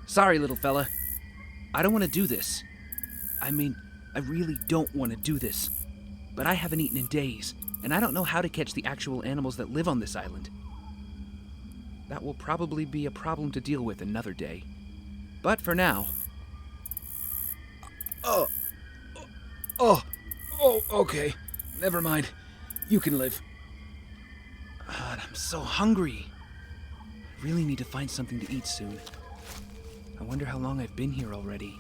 Sorry, little fella. I don't want to do this. I mean, I really don't want to do this. But I haven't eaten in days, and I don't know how to catch the actual animals that live on this island. That will probably be a problem to deal with another day. But for now... okay. Never mind. You can live. God, I'm so hungry. I really need to find something to eat soon. I wonder how long I've been here already.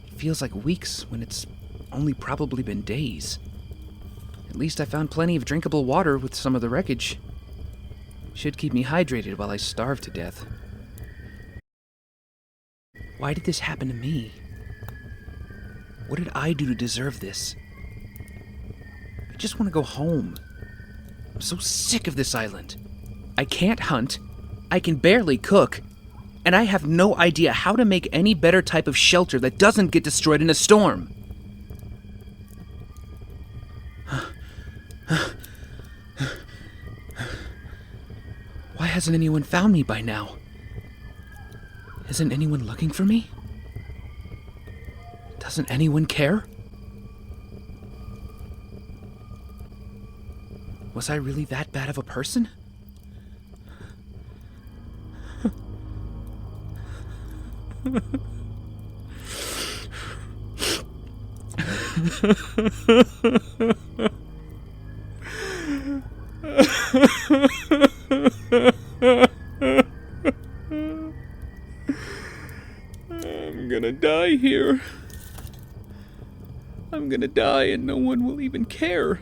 It feels like weeks when it's only probably been days. At least I found plenty of drinkable water with some of the wreckage. Should keep me hydrated while I starve to death. Why did this happen to me? What did I do to deserve this? I just want to go home. I'm so sick of this island. I can't hunt, I can barely cook, and I have no idea how to make any better type of shelter that doesn't get destroyed in a storm. Why hasn't anyone found me by now? Isn't anyone looking for me? Doesn't anyone care? Was I really that bad of a person? I'm gonna die here. I'm gonna die and no one will even care.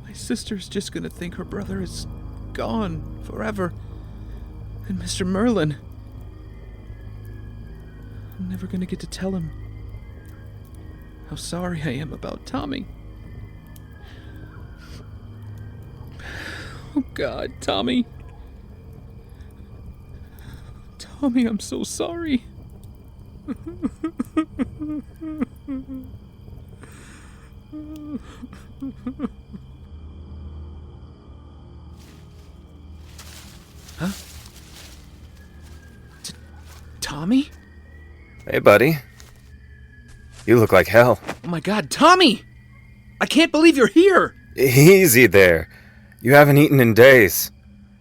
My sister's just gonna think her brother is gone forever. And Mr. Merlyn. I'm never gonna get to tell him how sorry I am about Tommy. Oh God, Tommy. Tommy, I'm so sorry. Huh? Tommy? Hey, buddy. You look like hell. Oh my God, Tommy! I can't believe you're here! Easy there. You haven't eaten in days.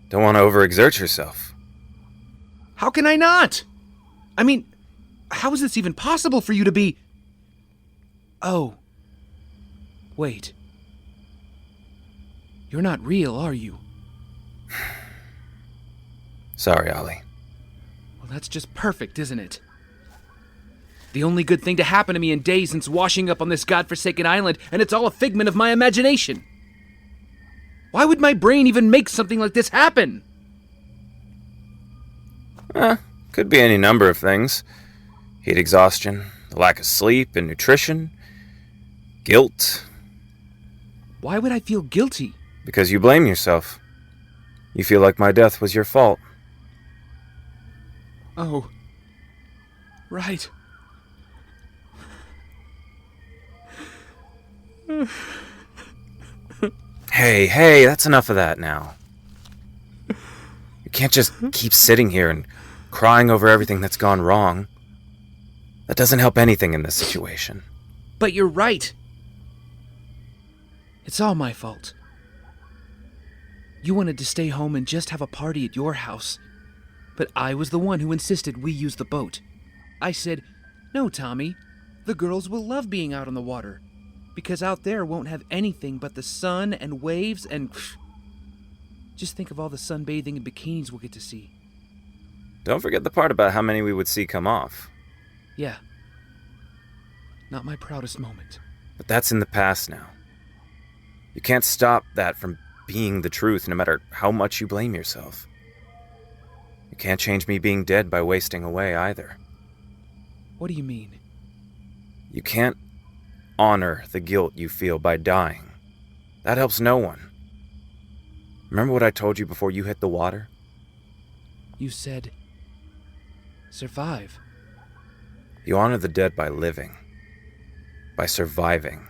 Don't want to overexert yourself. How can I not? I mean, how is this even possible for you to be... Oh. Wait. You're not real, are you? Sorry, Ollie. Well, that's just perfect, isn't it? The only good thing to happen to me in days since washing up on this godforsaken island, and it's all a figment of my imagination. Why would my brain even make something like this happen? Could be any number of things. Heat exhaustion, the lack of sleep and nutrition, guilt. Why would I feel guilty? Because you blame yourself. You feel like my death was your fault. Oh. Right. Hey, that's enough of that now. You can't just keep sitting here and crying over everything that's gone wrong. That doesn't help anything in this situation. But you're right. It's all my fault. You wanted to stay home and just have a party at your house. But I was the one who insisted we use the boat. I said, "No, Tommy. The girls will love being out on the water. Because out there won't have anything but the sun and waves and... Just think of all the sunbathing and bikinis we'll get to see." Don't forget the part about how many we would see come off. Yeah. Not my proudest moment. But that's in the past now. You can't stop that from being the truth no matter how much you blame yourself. You can't change me being dead by wasting away either. What do you mean? You can't honor the guilt you feel by dying. That helps no one. Remember what I told you before you hit the water? You said... survive. You honor the dead by living. By surviving.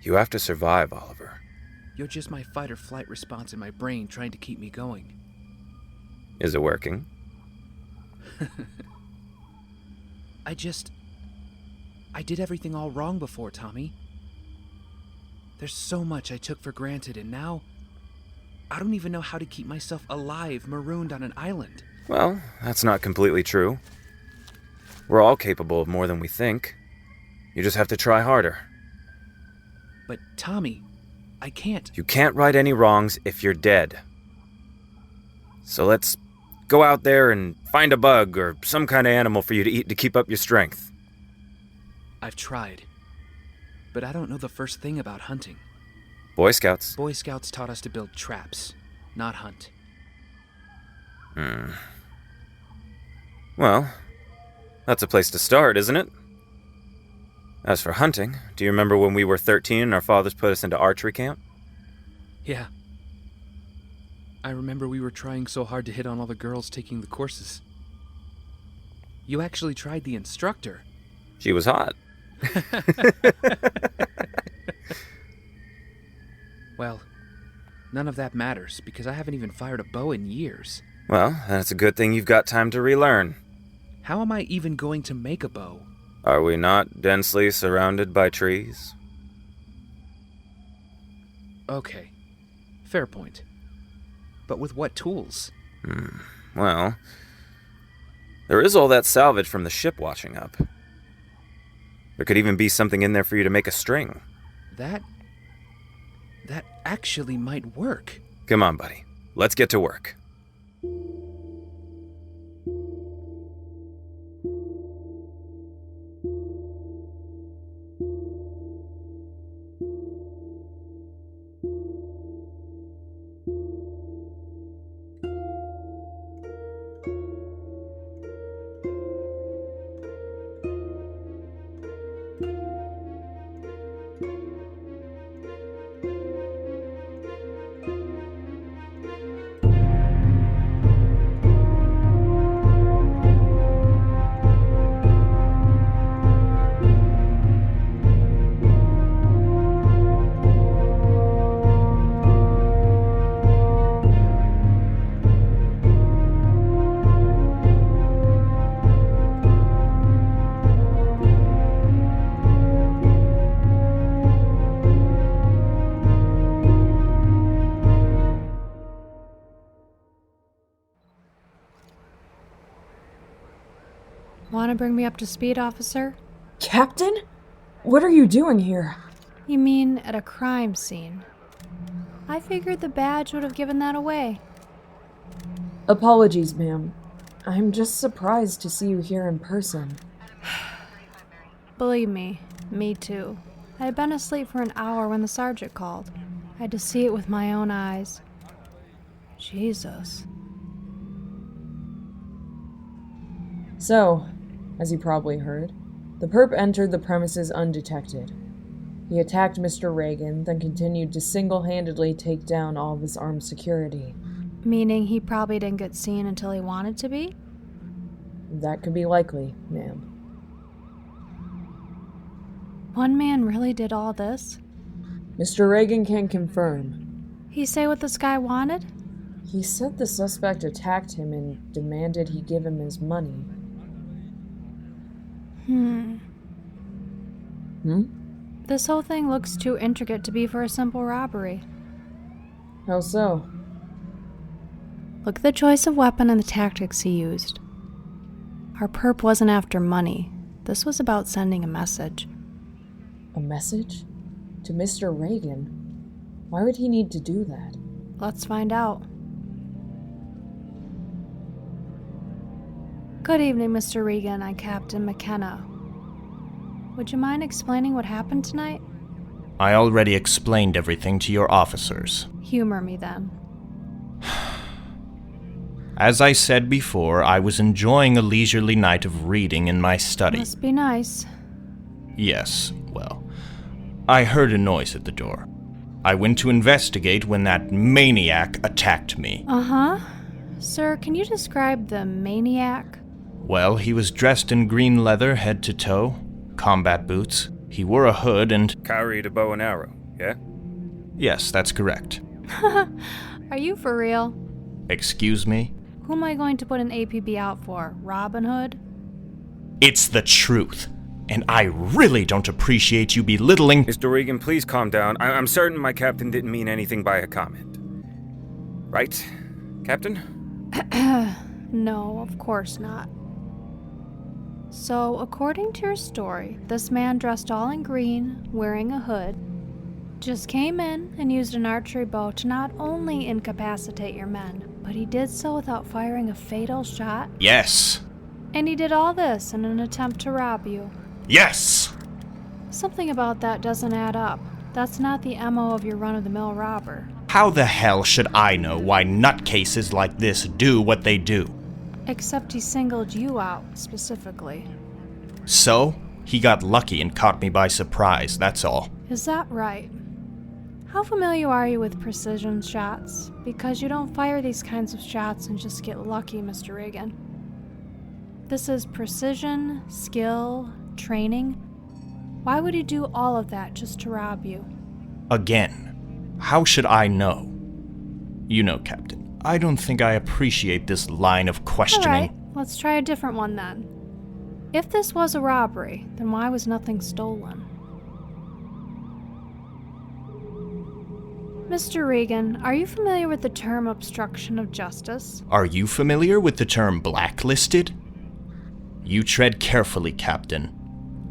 You have to survive, Oliver. You're just my fight or flight response in my brain trying to keep me going. Is it working? I did everything all wrong before, Tommy. There's so much I took for granted, and now I don't even know how to keep myself alive, marooned on an island. Well, that's not completely true. We're all capable of more than we think. You just have to try harder. But Tommy, I can't. You can't right any wrongs if you're dead. So let's go out there and find a bug or some kind of animal for you to eat to keep up your strength. I've tried, but I don't know the first thing about hunting. Boy Scouts. Boy Scouts taught us to build traps, not hunt. Well, that's a place to start, isn't it? As for hunting, do you remember when we were 13 and our fathers put us into archery camp? Yeah. I remember we were trying so hard to hit on all the girls taking the courses. You actually tried the instructor. She was hot. Well, none of that matters, because I haven't even fired a bow in years. Well, that's a good thing you've got time to relearn. How am I even going to make a bow? Are we not densely surrounded by trees? Okay, fair point. But with what tools? Well, there is all that salvage from the ship washing up. There could even be something in there for you to make a string. That actually might work. Come on, buddy. Let's get to work. Want to bring me up to speed, officer? Captain? What are you doing here? You mean at a crime scene? I figured the badge would have given that away. Apologies, ma'am. I'm just surprised to see you here in person. Believe me too. I had been asleep for an hour when the sergeant called. I had to see it with my own eyes. Jesus. So, as you probably heard, the perp entered the premises undetected. He attacked Mr. Regan, then continued to single-handedly take down all of his armed security. Meaning he probably didn't get seen until he wanted to be? That could be likely, ma'am. One man really did all this? Mr. Regan can confirm. He say what this guy wanted? He said the suspect attacked him and demanded he give him his money. This whole thing looks too intricate to be for a simple robbery. How so? Look at the choice of weapon and the tactics he used. Our perp wasn't after money. This was about sending a message. A message? To Mr. Regan? Why would he need to do that? Let's find out. Good evening, Mr. Regan. I'm Captain McKenna. Would you mind explaining what happened tonight? I already explained everything to your officers. Humor me then. As I said before, I was enjoying a leisurely night of reading in my study. Must be nice. Yes, well, I heard a noise at the door. I went to investigate when that maniac attacked me. Uh-huh. Sir, can you describe the maniac? Well, he was dressed in green leather head to toe, combat boots. He wore a hood and... Carried a bow and arrow, yeah? Yes, that's correct. Are you for real? Excuse me? Who am I going to put an APB out for? Robin Hood? It's the truth. And I really don't appreciate you belittling... Mr. Regan, please calm down. I'm certain my captain didn't mean anything by a comment. Right, Captain? No, of course not. So, according to your story, this man dressed all in green, wearing a hood, just came in and used an archery bow to not only incapacitate your men, but he did so without firing a fatal shot? Yes. And he did all this in an attempt to rob you? Yes! Something about that doesn't add up. That's not the MO of your run-of-the-mill robber. How the hell should I know why nutcases like this do what they do? Except he singled you out, specifically. So, he got lucky and caught me by surprise, that's all. Is that right? How familiar are you with precision shots? Because you don't fire these kinds of shots and just get lucky, Mr. Regan. This is precision, skill, training. Why would he do all of that just to rob you? Again, how should I know? You know, Captain, I don't think I appreciate this line of questioning. All right, let's try a different one then. If this was a robbery, then why was nothing stolen? Mr. Regan, are you familiar with the term obstruction of justice? Are you familiar with the term blacklisted? You tread carefully, Captain.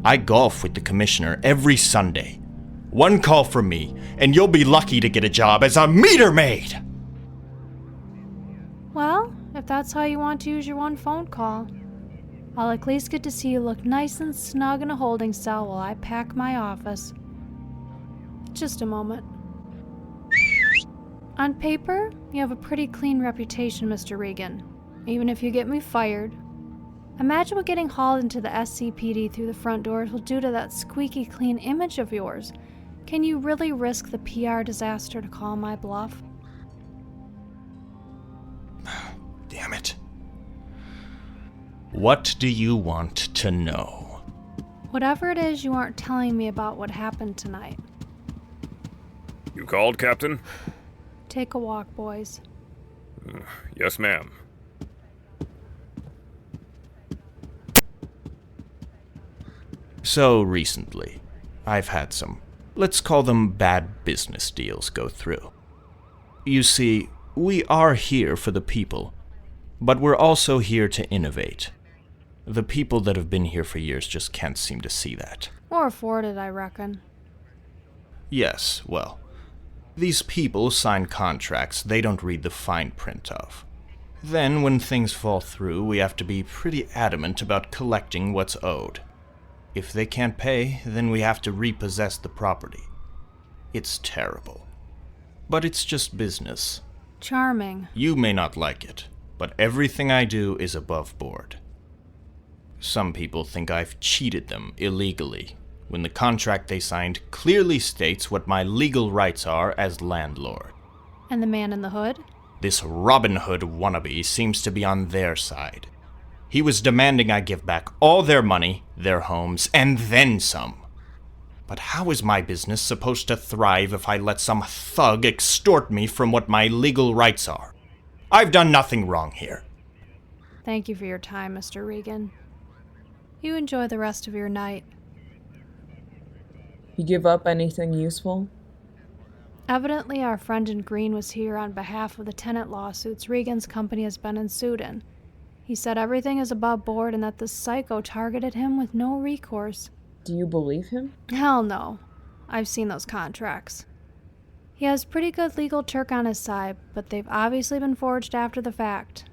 I golf with the commissioner every Sunday. One call from me, and you'll be lucky to get a job as a meter maid! Well, if that's how you want to use your one phone call, I'll at least get to see you look nice and snug in a holding cell while I pack my office. Just a moment. On paper, you have a pretty clean reputation, Mr. Regan, even if you get me fired. Imagine what getting hauled into the SCPD through the front doors will do to that squeaky clean image of yours. Can you really risk the PR disaster to call my bluff? Damn it. What do you want to know? Whatever it is you aren't telling me about what happened tonight. You called, Captain? Take a walk, boys. Yes, ma'am. So recently, I've had some, let's call them bad business deals go through. You see, we are here for the people, but we're also here to innovate. The people that have been here for years just can't seem to see that. Or afford it, I reckon. Yes, well, these people sign contracts they don't read the fine print of. Then, when things fall through, we have to be pretty adamant about collecting what's owed. If they can't pay, then we have to repossess the property. It's terrible. But it's just business. Charming. You may not like it, but everything I do is above board. Some people think I've cheated them illegally, when the contract they signed clearly states what my legal rights are as landlord. And the man in the hood? This Robin Hood wannabe seems to be on their side. He was demanding I give back all their money, their homes, and then some. But how is my business supposed to thrive if I let some thug extort me from what my legal rights are? I've done nothing wrong here. Thank you for your time, Mr. Regan. You enjoy the rest of your night. You give up anything useful? Evidently, our friend in green was here on behalf of the tenant lawsuits Regan's company has been ensued in. He said everything is above board and that this psycho targeted him with no recourse. Do you believe him? Hell no. I've seen those contracts. He has pretty good legal turk on his side, but they've obviously been forged after the fact.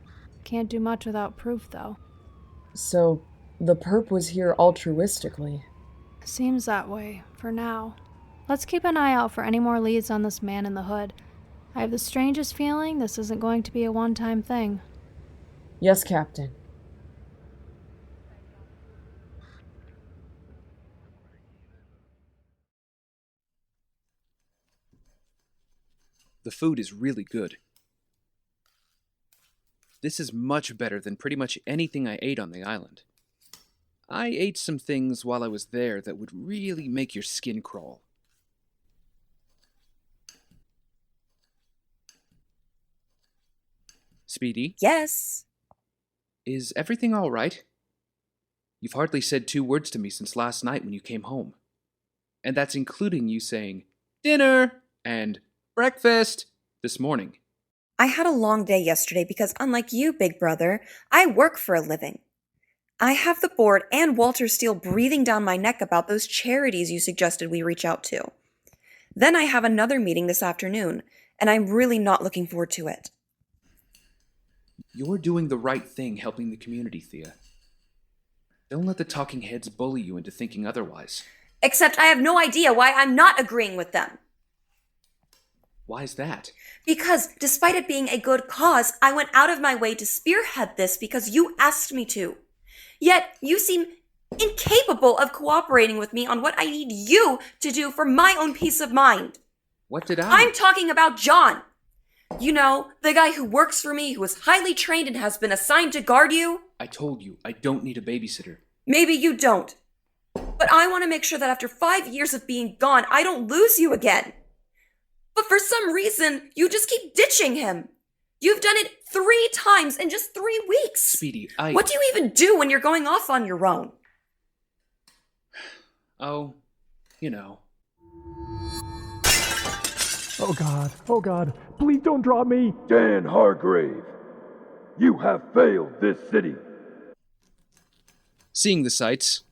Can't do much without proof, though. So, the perp was here altruistically. Seems that way, for now. Let's keep an eye out for any more leads on this man in the hood. I have the strangest feeling this isn't going to be a one-time thing. Yes, Captain. The food is really good. This is much better than pretty much anything I ate on the island. I ate some things while I was there that would really make your skin crawl. Speedy, Yes. is everything all right? You've hardly said 2 words to me since last night when you came home. And that's including you saying, dinner and breakfast this morning. I had a long day yesterday because, unlike you, big brother, I work for a living. I have the board and Walter Steele breathing down my neck about those charities you suggested we reach out to. Then I have another meeting this afternoon, and I'm really not looking forward to it. You're doing the right thing helping the community, Thea. Don't let the talking heads bully you into thinking otherwise. Except I have no idea why I'm not agreeing with them. Why's that? Because, despite it being a good cause, I went out of my way to spearhead this because you asked me to. Yet, you seem incapable of cooperating with me on what I need you to do for my own peace of mind. What did I? I'm talking about John. You know, the guy who works for me, who is highly trained and has been assigned to guard you. I told you, I don't need a babysitter. Maybe you don't. But I want to make sure that after 5 years of being gone, I don't lose you again. But for some reason, you just keep ditching him. You've done it 3 times in just 3 weeks. Speedy, What do you even do when you're going off on your own? Oh, you know. Oh God, please don't drop me! Dan Hargrave, you have failed this city. Seeing the sights.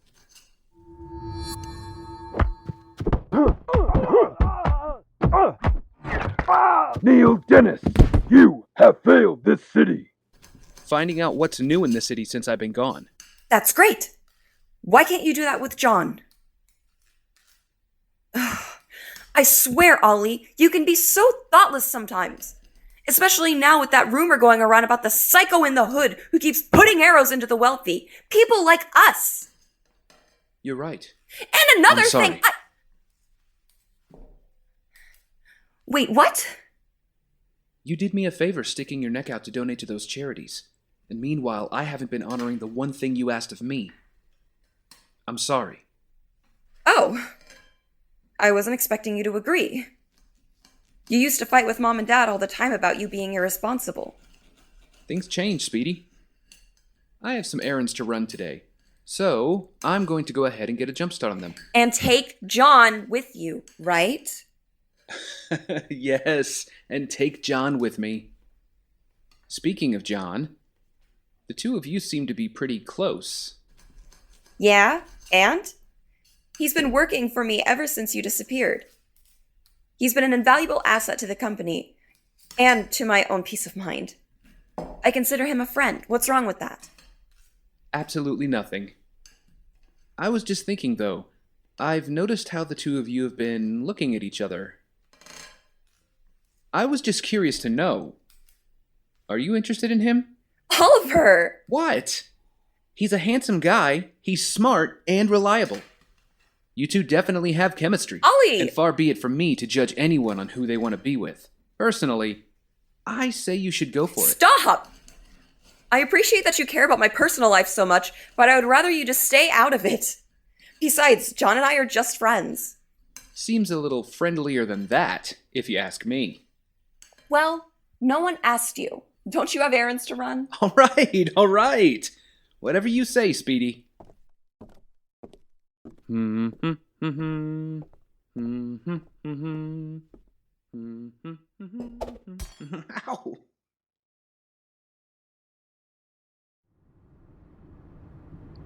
Neil Dennis, you have failed this city. Finding out what's new in the city since I've been gone. That's great. Why can't you do that with John? I swear, Ollie, you can be so thoughtless sometimes. Especially now with that rumor going around about the psycho in the hood who keeps putting arrows into the wealthy. People like us. You're right. And another I'm sorry. thing, Wait, what? You did me a favor sticking your neck out to donate to those charities. And meanwhile, I haven't been honoring the one thing you asked of me. I'm sorry. Oh. I wasn't expecting you to agree. You used to fight with Mom and Dad all the time about you being irresponsible. Things change, Speedy. I have some errands to run today, so I'm going to go ahead and get a jump start on them. And take John with you, right? Yes, and take John with me. Speaking of John, the 2 of you seem to be pretty close. Yeah, and? He's been working for me ever since you disappeared. He's been an invaluable asset to the company, and to my own peace of mind. I consider him a friend. What's wrong with that? Absolutely nothing. I was just thinking, though, I've noticed how the 2 of you have been looking at each other. I was just curious to know. Are you interested in him? Oliver! What? He's a handsome guy, he's smart and reliable. You 2 definitely have chemistry. Ollie! And far be it from me to judge anyone on who they want to be with. Personally, I say you should go for it. Stop! I appreciate that you care about my personal life so much, but I would rather you just stay out of it. Besides, John and I are just friends. Seems a little friendlier than that, if you ask me. Well, no one asked you. Don't you have errands to run? All right. Whatever you say, Speedy. Ow.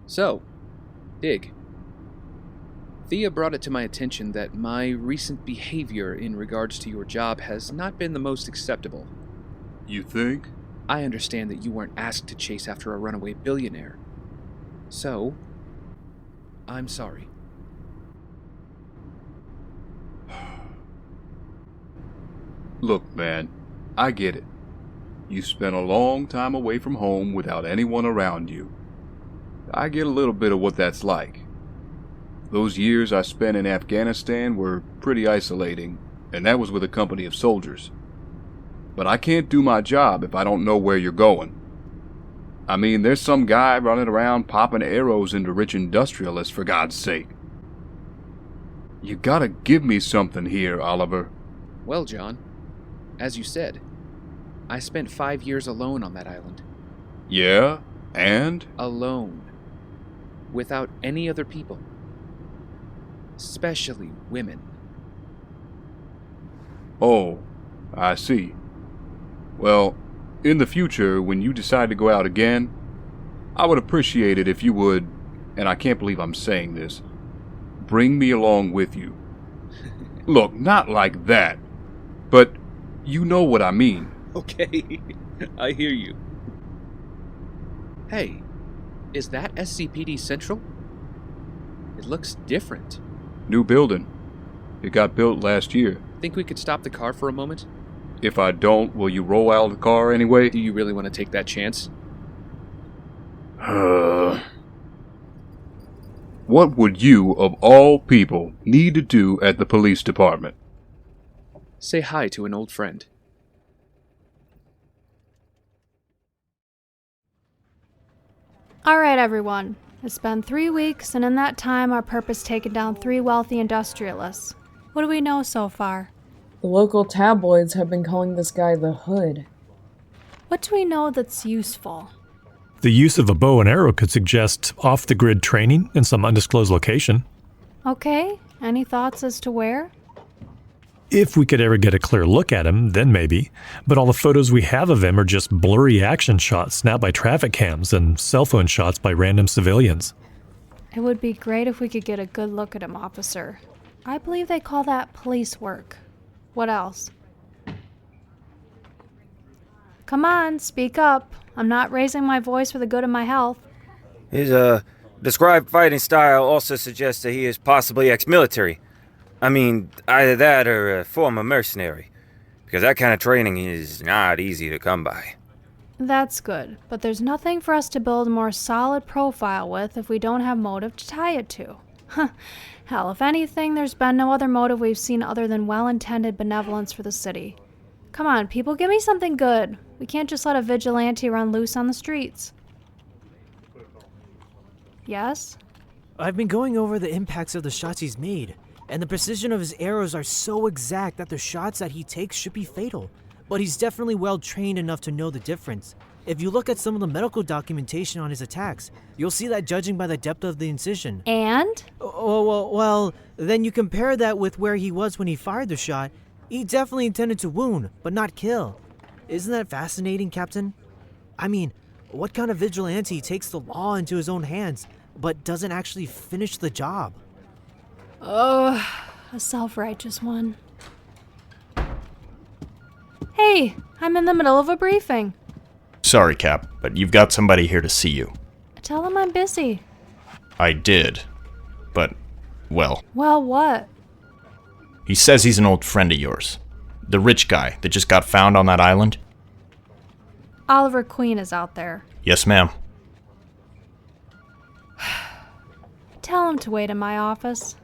So, Dig. Thea brought it to my attention that my recent behavior in regards to your job has not been the most acceptable. You think? I understand that you weren't asked to chase after a runaway billionaire. So, I'm sorry. Look, man, I get it. You spent a long time away from home without anyone around you. I get a little bit of what that's like. Those years I spent in Afghanistan were pretty isolating, and that was with a company of soldiers. But I can't do my job if I don't know where you're going. I mean, there's some guy running around popping arrows into rich industrialists, for God's sake. You gotta give me something here, Oliver. Well, John, as you said, I spent 5 years alone on that island. Yeah? And? Alone. Without any other people. Especially women. Oh, I see. Well, in the future, when you decide to go out again, I would appreciate it if you would, and I can't believe I'm saying this, bring me along with you. Look, not like that, but you know what I mean. Okay, I hear you. Hey, is that SCPD Central? It looks different. New building. It got built last year. Think we could stop the car for a moment? If I don't, will you roll out of the car anyway? Do you really want to take that chance? What would you, of all people, need to do at the police department? Say hi to an old friend. Alright, everyone. It's been 3 weeks, and in that time, our perp has taken down 3 wealthy industrialists. What do we know so far? The local tabloids have been calling this guy the Hood. What do we know that's useful? The use of a bow and arrow could suggest off-the-grid training in some undisclosed location. Okay, any thoughts as to where? If we could ever get a clear look at him, then maybe. But all the photos we have of him are just blurry action shots snapped by traffic cams and cell phone shots by random civilians. It would be great if we could get a good look at him, officer. I believe they call that police work. What else? Come on, speak up. I'm not raising my voice for the good of my health. His, described fighting style also suggests that he is possibly ex-military. I mean, either that or a former mercenary. Because that kind of training is not easy to come by. That's good, but there's nothing for us to build a more solid profile with if we don't have motive to tie it to. Hell, if anything, there's been no other motive we've seen other than well-intended benevolence for the city. Come on, people, give me something good. We can't just let a vigilante run loose on the streets. Yes? I've been going over the impacts of the shots he's made, and the precision of his arrows are so exact that the shots that he takes should be fatal. But he's definitely well trained enough to know the difference. If you look at some of the medical documentation on his attacks, you'll see that judging by the depth of the incision. And? Well, then you compare that with where he was when he fired the shot. He definitely intended to wound, but not kill. Isn't that fascinating, Captain? I mean, what kind of vigilante takes the law into his own hands, but doesn't actually finish the job? A self-righteous one. Hey, I'm in the middle of a briefing. Sorry, Cap, but you've got somebody here to see you. Tell him I'm busy. I did. But, well, Well, what? he says he's an old friend of yours. The rich guy that just got found on that island? Oliver Queen is out there. Yes, ma'am. Tell him to wait in my office.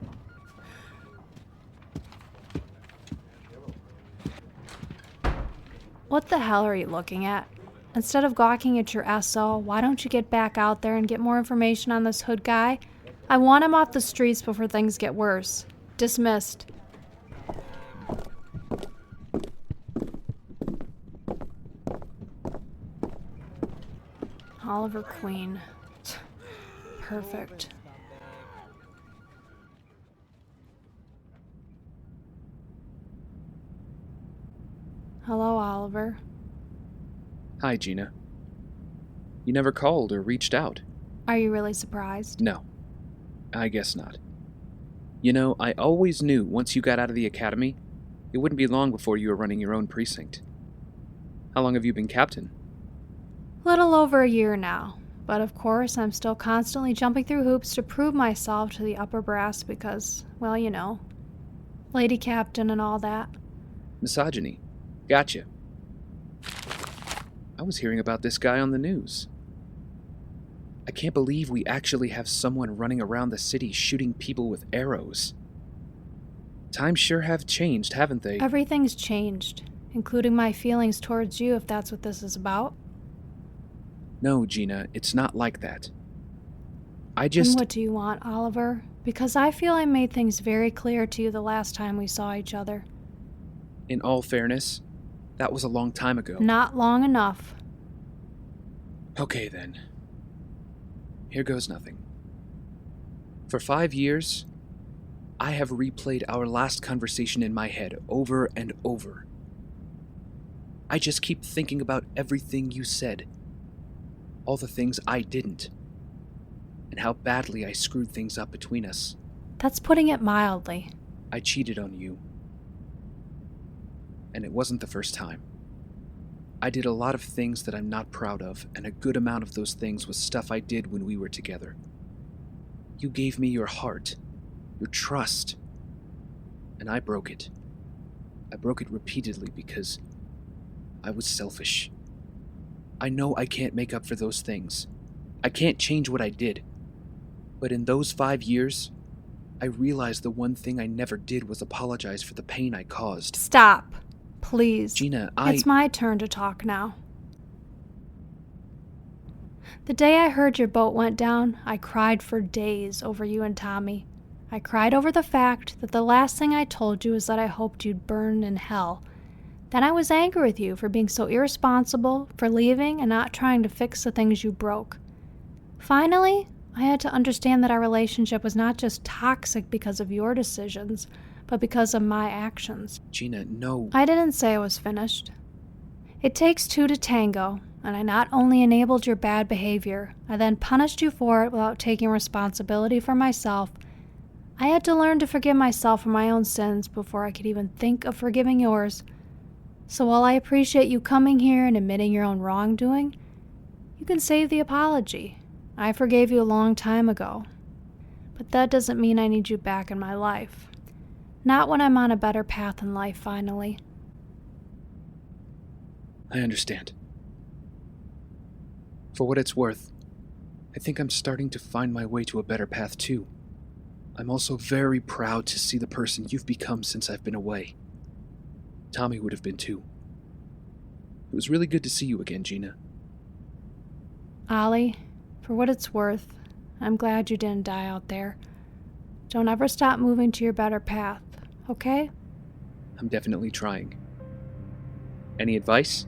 What the hell are you looking at? Instead of gawking at your SO, why don't you get back out there and get more information on this Hood guy? I want him off the streets before things get worse. Dismissed. Oliver Queen. Perfect. Hello, Oliver. Hi, Gina. You never called or reached out. Are you really surprised? No. I guess not. You know, I always knew once you got out of the academy, it wouldn't be long before you were running your own precinct. How long have you been captain? Little over a year now. But of course, I'm still constantly jumping through hoops to prove myself to the upper brass because, well, you know, lady captain and all that. Misogyny. Gotcha. I was hearing about this guy on the news. I can't believe we actually have someone running around the city shooting people with arrows. Times sure have changed, haven't they? Everything's changed, including my feelings towards you, if that's what this is about. No, Gina, it's not like that. And what do you want, Oliver? Because I feel I made things very clear to you the last time we saw each other. In all fairness, That was a long time ago. Not long enough. Okay then. Here goes nothing. For 5 years, I have replayed our last conversation in my head over and over. I just keep thinking about everything you said. All the things I didn't. And how badly I screwed things up between us. That's putting it mildly. I cheated on you. And it wasn't the first time. I did a lot of things that I'm not proud of, and a good amount of those things was stuff I did when we were together. You gave me your heart, your trust, and I broke it. I broke it repeatedly because I was selfish. I know I can't make up for those things. I can't change what I did. But in those 5 years, I realized the one thing I never did was apologize for the pain I caused. Stop. Please. Gina, It's my turn to talk now. The day I heard your boat went down, I cried for days over you and Tommy. I cried over the fact that the last thing I told you is that I hoped you'd burn in hell. Then I was angry with you for being so irresponsible, for leaving and not trying to fix the things you broke. Finally, I had to understand that our relationship was not just toxic because of your decisions, but because of my actions. Gina, no. I didn't say I was finished. It takes two to tango, and I not only enabled your bad behavior, I then punished you for it without taking responsibility for myself. I had to learn to forgive myself for my own sins before I could even think of forgiving yours. So while I appreciate you coming here and admitting your own wrongdoing, you can save the apology. I forgave you a long time ago. But that doesn't mean I need you back in my life. Not when I'm on a better path in life, finally. I understand. For what it's worth, I think I'm starting to find my way to a better path too. I'm also very proud to see the person you've become since I've been away. Tommy would have been too. It was really good to see you again, Gina. Ollie, for what it's worth, I'm glad you didn't die out there. Don't ever stop moving to your better path, okay? I'm definitely trying. Any advice?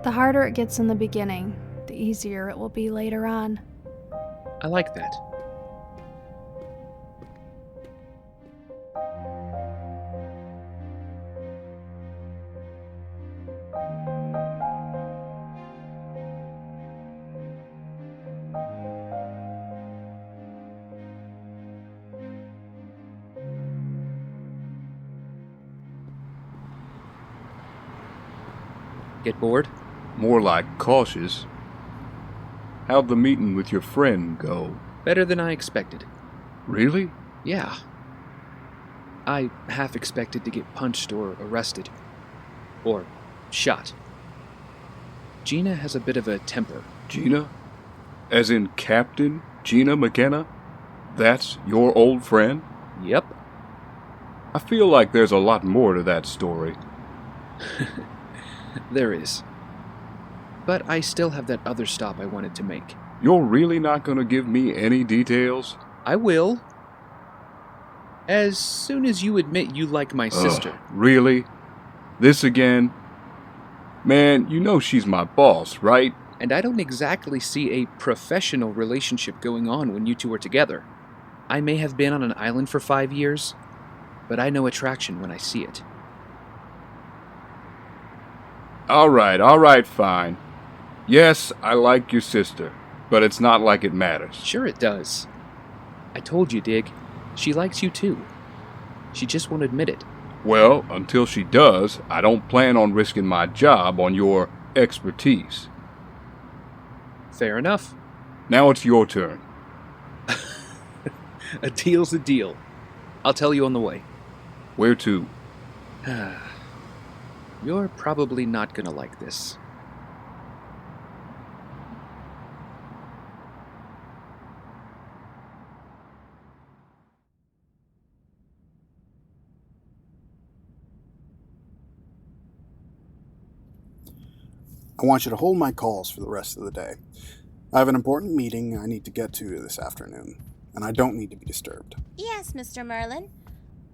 The harder it gets in the beginning, the easier it will be later on. I like that. Get bored? More like cautious. How'd the meeting with your friend go? Better than I expected. Really? Yeah. I half expected to get punched or arrested. Or shot. Gina has a bit of a temper. Gina? As in Captain Gina McKenna? That's your old friend? Yep. I feel like there's a lot more to that story. There is. But I still have that other stop I wanted to make. You're really not going to give me any details? I will. As soon as you admit you like my sister. Really? This again? Man, you know she's my boss, right? And I don't exactly see a professional relationship going on when you two are together. I may have been on an island for 5 years, but I know attraction when I see it. All right, fine. Yes, I like your sister, but it's not like it matters. Sure it does. I told you, Dig. She likes you too. She just won't admit it. Well, until she does, I don't plan on risking my job on your expertise. Fair enough. Now it's your turn. A deal's a deal. I'll tell you on the way. Where to? You're probably not gonna like this. I want you to hold my calls for the rest of the day. I have an important meeting I need to get to this afternoon, and I don't need to be disturbed. Yes, Mr. Merlyn.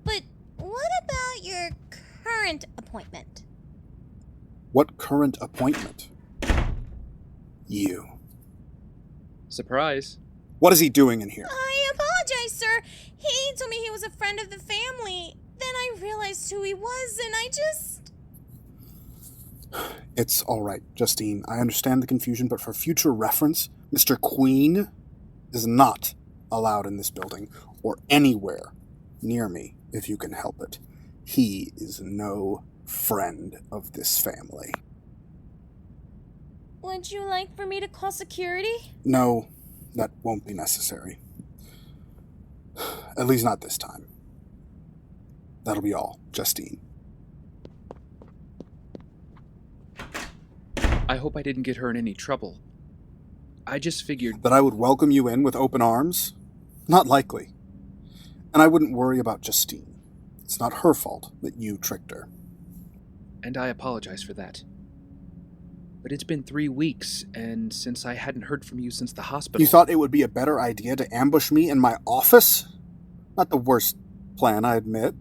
But what about your current appointment? What current appointment? You. Surprise. What is he doing in here? I apologize, sir. He told me he was a friend of the family. Then I realized who he was, and I just... It's all right, Justine. I understand the confusion, but for future reference, Mr. Queen is not allowed in this building or anywhere near me if you can help it. He is no friend of this family. Would you like for me to call security? No, that won't be necessary. At least not this time. That'll be all, Justine. I hope I didn't get her in any trouble. I just figured... That I would welcome you in with open arms? Not likely. And I wouldn't worry about Justine. It's not her fault that you tricked her. And I apologize for that. But it's been 3 weeks, and since I hadn't heard from you since the hospital... You thought it would be a better idea to ambush me in my office? Not the worst plan, I admit.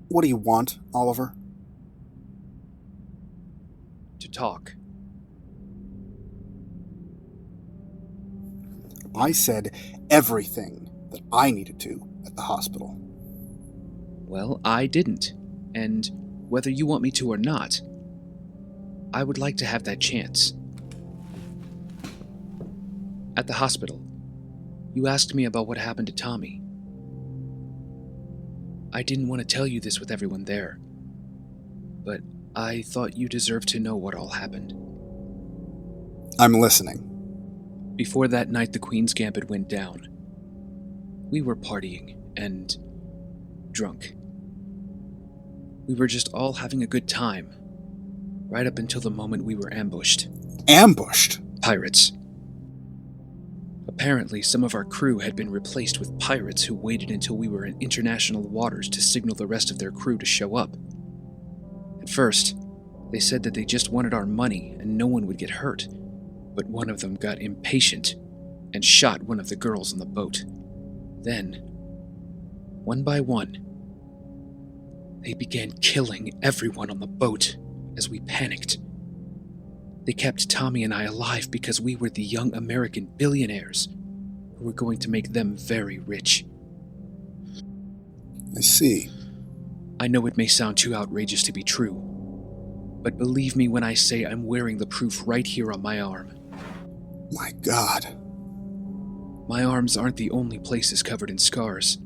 What do you want, Oliver? To talk. I said everything that I needed to at the hospital. Well, I didn't. And whether you want me to or not, I would like to have that chance. At the hospital, you asked me about what happened to Tommy. I didn't want to tell you this with everyone there, but I thought you deserved to know what all happened. I'm listening. Before that night the Queen's Gambit went down, we were partying and drunk. We were just all having a good time, right up until the moment we were ambushed. Ambushed? Pirates. Apparently, some of our crew had been replaced with pirates who waited until we were in international waters to signal the rest of their crew to show up. At first, they said that they just wanted our money and no one would get hurt, but one of them got impatient and shot one of the girls on the boat. Then, one by one, they began killing everyone on the boat as we panicked. They kept Tommy and I alive because we were the young American billionaires who were going to make them very rich. I see. I know it may sound too outrageous to be true, but believe me when I say I'm wearing the proof right here on my arm. My God. My arms aren't the only places covered in scars.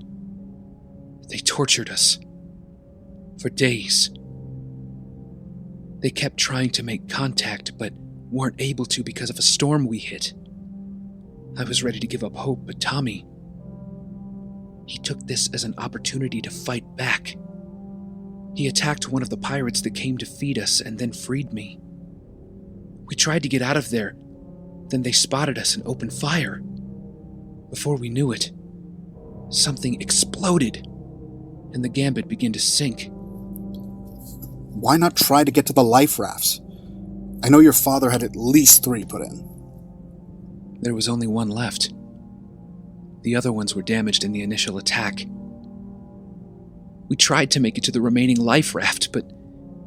They tortured us. For days. They kept trying to make contact, but weren't able to because of a storm we hit. I was ready to give up hope, but Tommy... he took this as an opportunity to fight back. He attacked one of the pirates that came to feed us and then freed me. We tried to get out of there, then they spotted us and opened fire. Before we knew it, something exploded, and the Gambit began to sink. Why not try to get to the life rafts? I know your father had at least 3 put in. There was only one left. The other ones were damaged in the initial attack. We tried to make it to the remaining life raft, but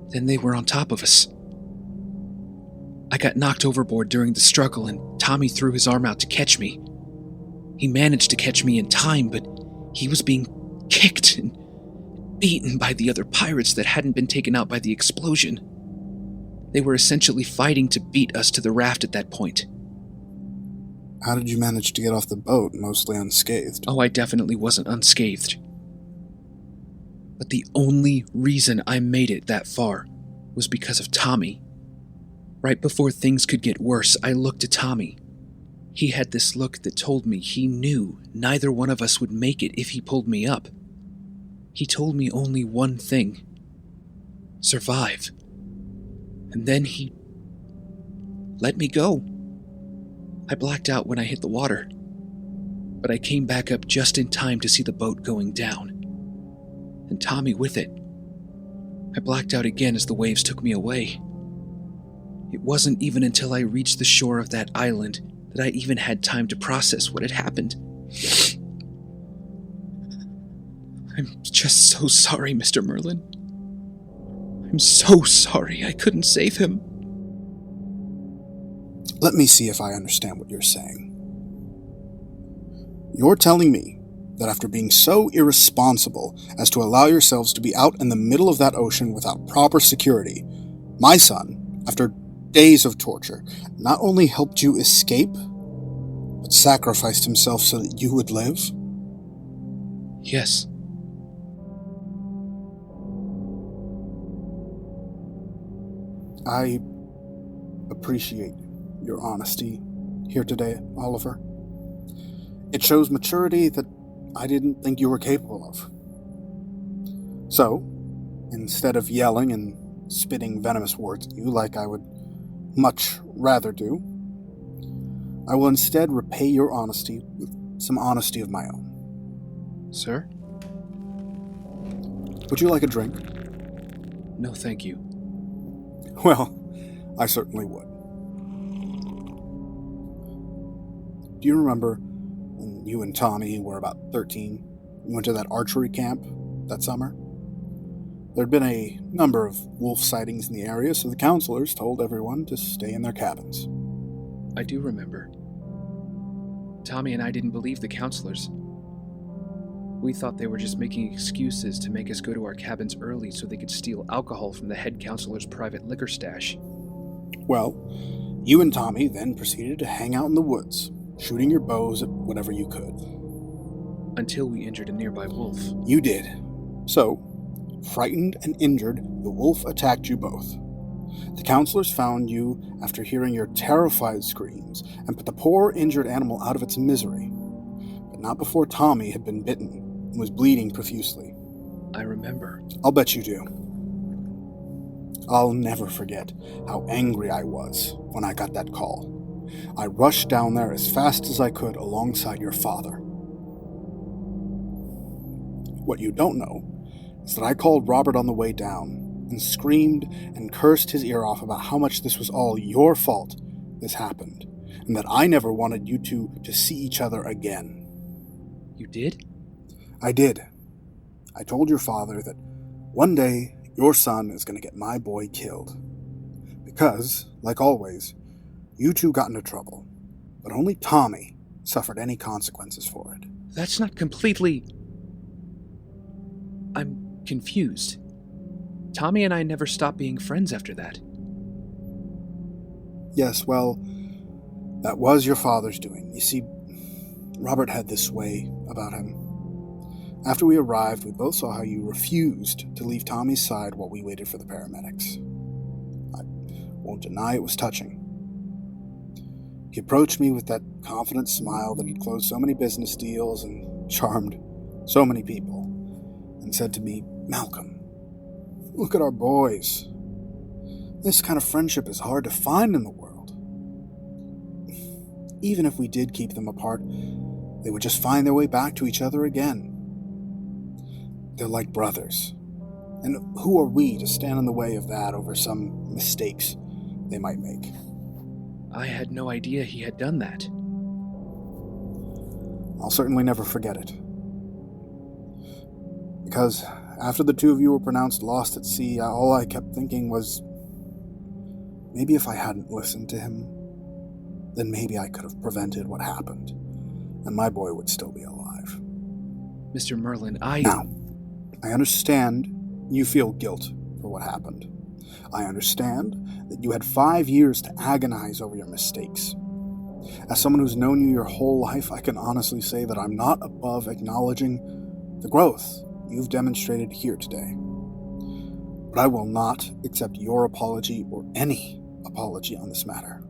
then they were on top of us. I got knocked overboard during the struggle, and Tommy threw his arm out to catch me. He managed to catch me in time, but he was being kicked and beaten by the other pirates that hadn't been taken out by the explosion. They were essentially fighting to beat us to the raft at that point. How did you manage to get off the boat, mostly unscathed? Oh, I definitely wasn't unscathed. But the only reason I made it that far was because of Tommy. Right before things could get worse, I looked at Tommy. He had this look that told me he knew neither one of us would make it if he pulled me up. He told me only one thing: survive. And then he let me go. I blacked out when I hit the water, but I came back up just in time to see the boat going down, and Tommy with it. I blacked out again as the waves took me away. It wasn't even until I reached the shore of that island that I even had time to process what had happened. I'm just so sorry, Mr. Merlyn. I'm so sorry I couldn't save him. Let me see if I understand what you're saying. You're telling me that after being so irresponsible as to allow yourselves to be out in the middle of that ocean without proper security, my son, after days of torture, not only helped you escape, but sacrificed himself so that you would live? Yes. I appreciate your honesty here today, Oliver. It shows maturity that I didn't think you were capable of. So, instead of yelling and spitting venomous words at you like I would much rather do, I will instead repay your honesty with some honesty of my own. Sir? Would you like a drink? No, thank you. Well, I certainly would. Do you remember when you and Tommy were about 13? You went to that archery camp that summer? There had been a number of wolf sightings in the area, so the counselors told everyone to stay in their cabins. I do remember. Tommy and I didn't believe the counselors. We thought they were just making excuses to make us go to our cabins early so they could steal alcohol from the head counselor's private liquor stash. Well, you and Tommy then proceeded to hang out in the woods, shooting your bows at whatever you could. Until we injured a nearby wolf. You did. So, frightened and injured, the wolf attacked you both. The counselors found you after hearing your terrified screams and put the poor injured animal out of its misery. But not before Tommy had been bitten and was bleeding profusely. I remember. I'll bet you do. I'll never forget how angry I was when I got that call. I rushed down there as fast as I could alongside your father. What you don't know is that I called Robert on the way down and screamed and cursed his ear off about how much this was all your fault this happened, and that I never wanted you two to see each other again. You did? I did. I told your father that one day your son is going to get my boy killed. Because, like always, you two got into trouble, but only Tommy suffered any consequences for it. That's not completely... I'm confused. Tommy and I never stopped being friends after that. Yes, well, that was your father's doing. You see, Robert had this way about him. After we arrived, we both saw how you refused to leave Tommy's side while we waited for the paramedics. I won't deny it was touching. He approached me with that confident smile that he'd closed so many business deals and charmed so many people, and said to me, "Malcolm, look at our boys. This kind of friendship is hard to find in the world. Even if we did keep them apart, they would just find their way back to each other again. They're like brothers. And who are we to stand in the way of that over some mistakes they might make?" I had no idea he had done that. I'll certainly never forget it. Because after the two of you were pronounced lost at sea, all I kept thinking was, maybe if I hadn't listened to him, then maybe I could have prevented what happened, and my boy would still be alive. Mr. Merlyn, Now, I understand you feel guilt for what happened. I understand that you had 5 years to agonize over your mistakes. As someone who's known you your whole life, I can honestly say that I'm not above acknowledging the growth you've demonstrated here today. But I will not accept your apology or any apology on this matter.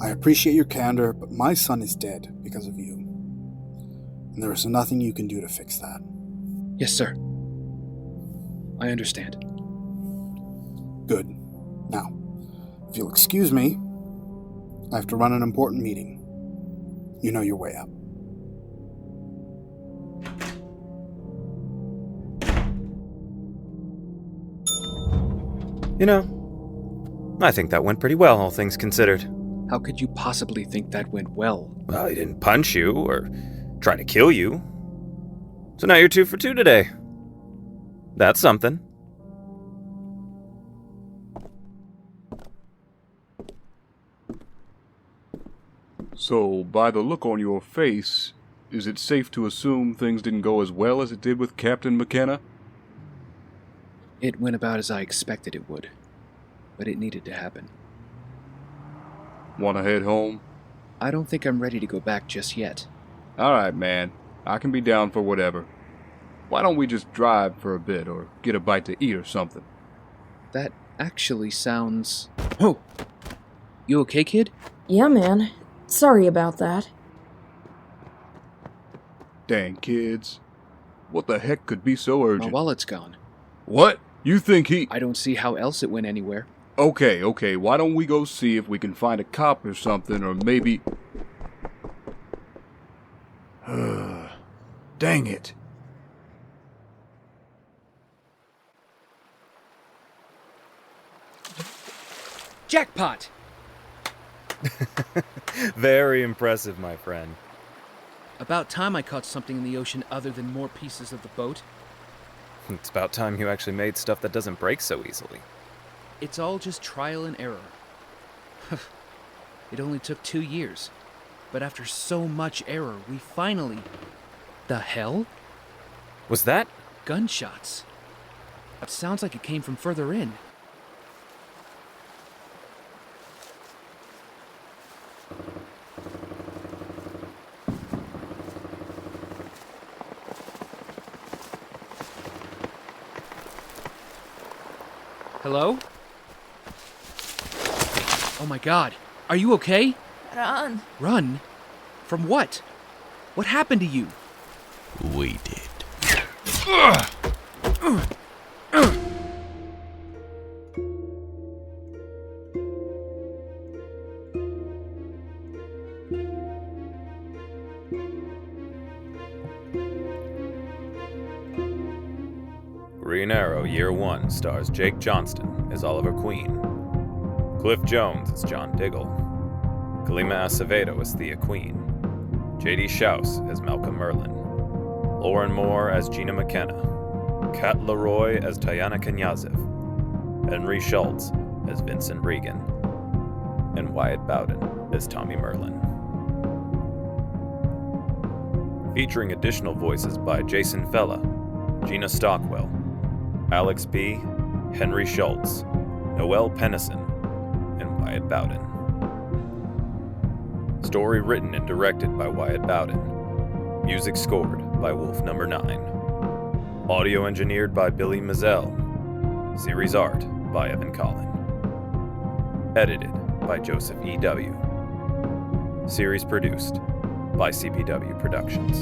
I appreciate your candor, but my son is dead because of you. And there is nothing you can do to fix that. Yes, sir. I understand. Good. Now, if you'll excuse me, I have to run an important meeting. You know your way out. You know, I think that went pretty well, all things considered. How could you possibly think that went well? Well, he didn't punch you or try to kill you. So now you're 2 for 2 today. That's something. So, by the look on your face, is it safe to assume things didn't go as well as it did with Captain McKenna? It went about as I expected it would, but it needed to happen. Want to head home? I don't think I'm ready to go back just yet. Alright, man. I can be down for whatever. Why don't we just drive for a bit, or get a bite to eat or something? That actually sounds... Oh! You okay, kid? Yeah, man. Sorry about that. Dang kids. What the heck could be so urgent? My wallet's gone. What? You think he... I don't see how else it went anywhere. Okay, why don't we go see if we can find a cop or something, or maybe... Dang it. Jackpot! Very impressive, my friend. About time I caught something in the ocean other than more pieces of the boat. It's about time you actually made stuff that doesn't break so easily. It's all just trial and error. It only took 2 years. But after so much error, we finally... The hell? Was that? Gunshots. It sounds like it came from further in. Hello? Oh my god. Are you okay? Run. Run? From what? What happened to you? We did. Green Arrow Year 1 stars Jake Johnston as Oliver Queen. Cliff Jones as John Diggle. Colima Acevedo as Thea Queen. J.D. Shouse as Malcolm Merlyn. Lauren Moore as Gina McKenna. Kat Leroy as Taiana Knyazev. Henry Schultz as Vincent Regan. And Wyatt Bowden as Tommy Merlyn. Featuring additional voices by Jason Fella, Gina Stockwell, Alex B., Henry Schultz, Noel Pennison, and Wyatt Bowden. Story written and directed by Wyatt Bowden. Music scored by Wolf No. 9. Audio engineered by Billy Mazzell. Series art by Evan Collin. Edited by Joseph E.W. Series produced by CPW Productions.